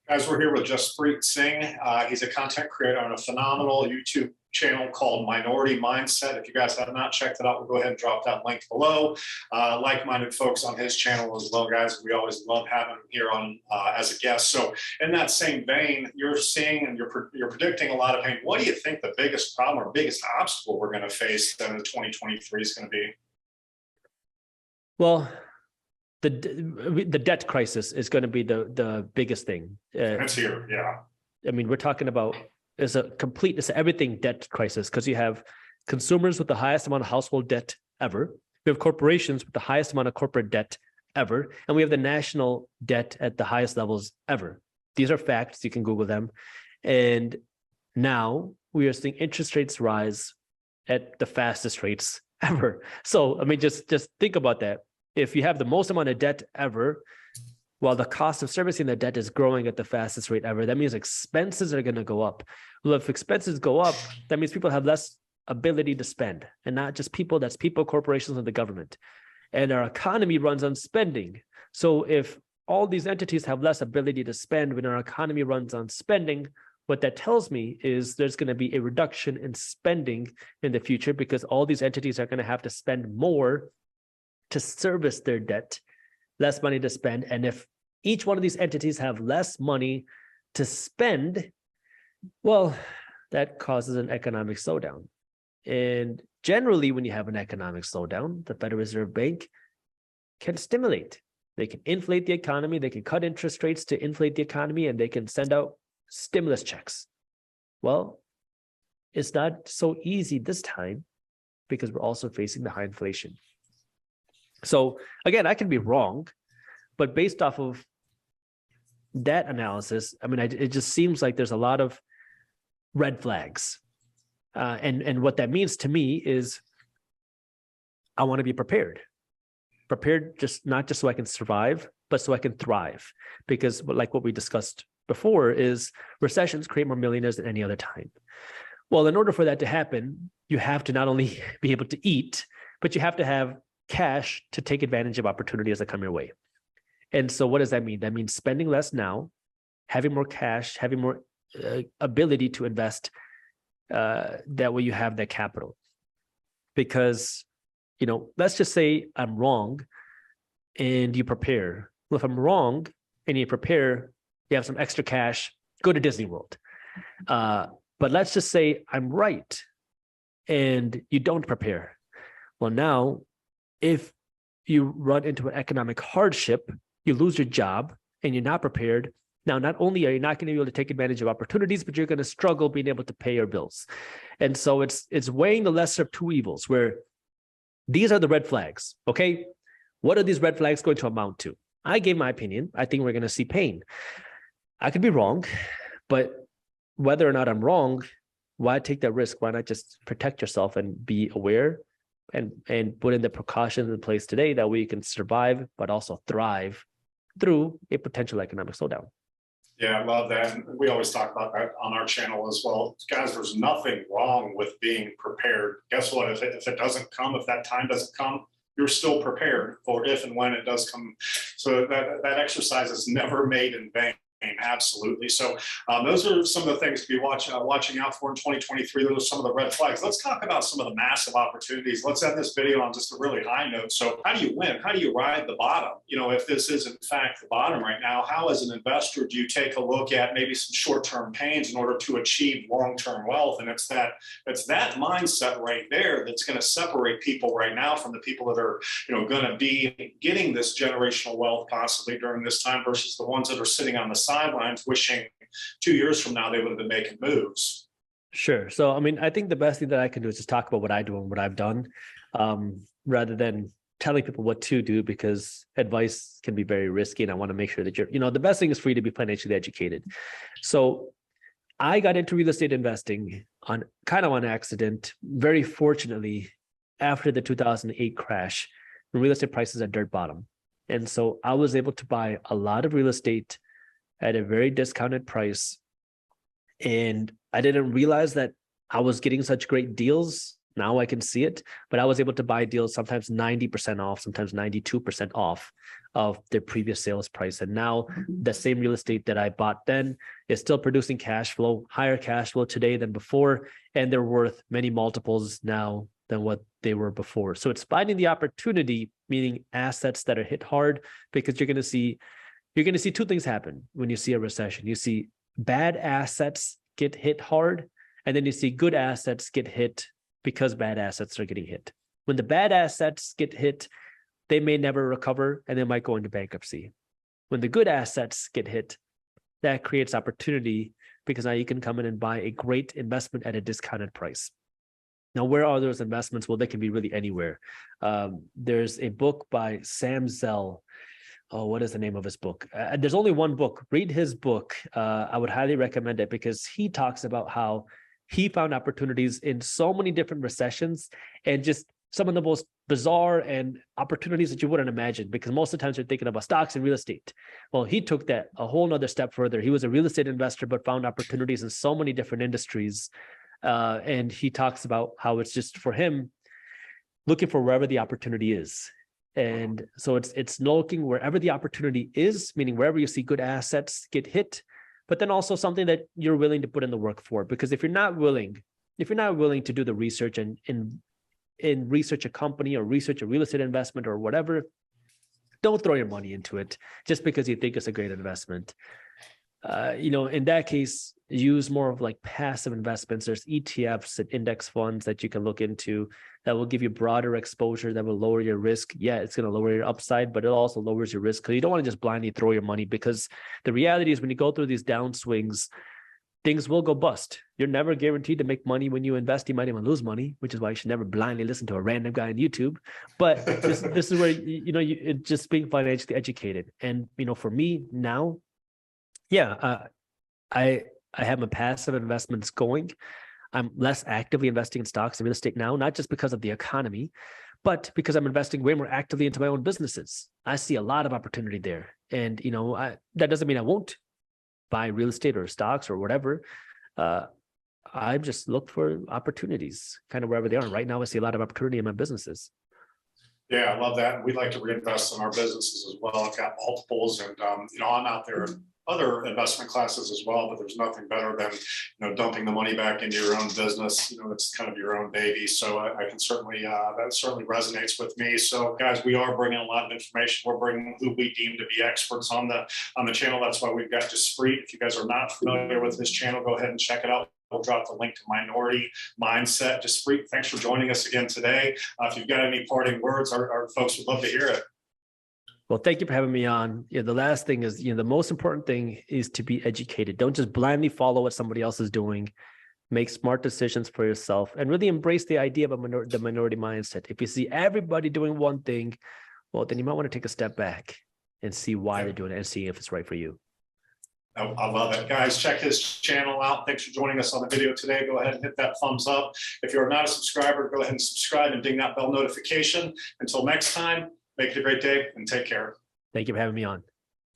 Guys, we're here with Jaspreet Singh. He's a content creator on a phenomenal YouTube channel called Minority Mindset. If you guys have not checked it out, we'll go ahead and drop that link below. Like-minded folks on his channel as well, guys. We always love having him here on as a guest. So in that same vein, you're seeing and you're predicting a lot of pain. What do you think the biggest problem or biggest obstacle we're going to face in 2023 is going to be? Well, the debt crisis is going to be the biggest thing. It's here, yeah. I mean, we're talking about it's an everything debt crisis, because you have consumers with the highest amount of household debt ever. We have corporations with the highest amount of corporate debt ever, and we have the national debt at the highest levels ever. These are facts. You can Google them. And now we are seeing interest rates rise at the fastest rates ever. So, I mean, just think about that. If you have the most amount of debt ever, while the cost of servicing the debt is growing at the fastest rate ever, that means expenses are going to go up. Well, if expenses go up, that means people have less ability to spend, and not just people, that's people, corporations, and the government. And our economy runs on spending. So if all these entities have less ability to spend when our economy runs on spending, what that tells me is there's going to be a reduction in spending in the future, because all these entities are going to have to spend more to service their debt, less money to spend. And if each one of these entities have less money to spend, well, that causes an economic slowdown. And generally, when you have an economic slowdown, the Federal Reserve Bank can stimulate. They can inflate the economy, they can cut interest rates to inflate the economy, and they can send out stimulus checks. Well, it's not so easy this time, because we're also facing the high inflation. So again, I can be wrong, but based off of that analysis, I mean, it just seems like there's a lot of red flags. And what that means to me is I want to be prepared. Prepared not just so I can survive, but so I can thrive. Because like what we discussed before is recessions create more millionaires than any other time. Well, in order for that to happen, you have to not only be able to eat, but you have to have cash to take advantage of opportunities that come your way. And so what does that mean? That means spending less now, having more cash, having more ability to invest. That way you have that capital. Because, let's just say I'm wrong and you prepare. Well, if I'm wrong and you prepare, you have some extra cash, go to Disney World. But let's just say I'm right and you don't prepare. Well, now, if you run into an economic hardship, you lose your job and you're not prepared. Now, not only are you not going to be able to take advantage of opportunities, but you're going to struggle being able to pay your bills. And so it's weighing the lesser of two evils, where these are the red flags. Okay, what are these red flags going to amount to? I gave my opinion. I think we're going to see pain. I could be wrong, but whether or not I'm wrong, why take that risk? Why not just protect yourself and be aware and put in the precautions in place today that we can survive, but also thrive through a potential economic slowdown. Yeah, I love that. And we always talk about that on our channel as well. Guys, there's nothing wrong with being prepared. Guess what? If it doesn't come, if that time doesn't come, you're still prepared for if and when it does come. So that exercise is never made in vain. Absolutely. So those are some of the things to be watching out for in 2023. Those are some of the red flags. Let's talk about some of the massive opportunities. Let's end this video on just a really high note. So how do you win? How do you ride the bottom? If this is in fact the bottom right now, how as an investor do you take a look at maybe some short-term pains in order to achieve long-term wealth? And it's that mindset right there that's going to separate people right now from the people that are going to be getting this generational wealth possibly during this time, versus the ones that are sitting on the sidelines wishing 2 years from now they would have been making moves. Sure. So, I mean, I think the best thing that I can do is just talk about what I do and what I've done, rather than telling people what to do, because advice can be very risky. And I want to make sure that the best thing is for you to be financially educated. So I got into real estate investing on accident, very fortunately, after the 2008 crash, when real estate prices at dirt bottom. And so I was able to buy a lot of real estate at a very discounted price. And I didn't realize that I was getting such great deals Now I can see it, but I was able to buy deals sometimes 90% off, sometimes 92% off of their previous sales price. And now the same real estate that I bought then is still producing cash flow, higher cash flow today than before, and they're worth many multiples now than what they were before. So it's finding the opportunity, meaning assets that are hit hard, because you're going to see two things happen when you see a recession. You see bad assets get hit hard, and then you see good assets get hit because bad assets are getting hit. When the bad assets get hit, they may never recover and they might go into bankruptcy. When the good assets get hit, that creates opportunity because now you can come in and buy a great investment at a discounted price. Now, where are those investments? Well, they can be really anywhere. There's a book by Sam Zell. Oh, what is the name of his book? There's only one book. Read his book. I would highly recommend it because he talks about how he found opportunities in so many different recessions and just some of the most bizarre and opportunities that you wouldn't imagine, because most of the times you're thinking about stocks and real estate. Well, he took that a whole nother step further. He was a real estate investor, but found opportunities in so many different industries. And he talks about how it's just for him looking for wherever the opportunity is. And so it's looking wherever the opportunity is, meaning wherever you see good assets get hit, but then also something that you're willing to put in the work for. Because if you're not willing to do the research and research a company or research a real estate investment or whatever, don't throw your money into it just because you think it's a great investment. In that case, use more of like passive investments. There's ETFs and index funds that you can look into that will give you broader exposure, that will lower your risk. Yeah, it's going to lower your upside, but it also lowers your risk because you don't want to just blindly throw your money, because the reality is when you go through these downswings, things will go bust. You're never guaranteed to make money when you invest. You might even lose money, which is why you should never blindly listen to a random guy on YouTube. But this is where, it's just being financially educated. And, for me now, I have my passive investments going. I'm less actively investing in stocks and real estate now, not just because of the economy, but because I'm investing way more actively into my own businesses. I see a lot of opportunity there. And, that doesn't mean I won't buy real estate or stocks or whatever. I just look for opportunities kind of wherever they are. Right now, I see a lot of opportunity in my businesses. Yeah, I love that. We'd like to reinvest in our businesses as well. I've got multiples, and I'm out there in other investment classes as well, but there's nothing better than dumping the money back into your own business. It's kind of your own baby. So I can certainly that certainly resonates with me. So guys, we are bringing a lot of information. We're bringing who we deem to be experts on the channel. That's why we've got Jaspreet. If you guys are not familiar with this channel, go ahead and check it out. We'll drop the link to Minority Mindset. Jaspreet, thanks for joining us again today. If you've got any parting words, our folks would love to hear it. Well, thank you for having me on. The last thing is, the most important thing is to be educated. Don't just blindly follow what somebody else is doing. Make smart decisions for yourself and really embrace the idea of the minority mindset. If you see everybody doing one thing, well, then you might want to take a step back and see why they're doing it and see if it's right for you. I love it. Guys, check his channel out. Thanks for joining us on the video today. Go ahead and hit that thumbs up. If you're not a subscriber, go ahead and subscribe and ding that bell notification. Until next time, make it a great day and take care. Thank you for having me on.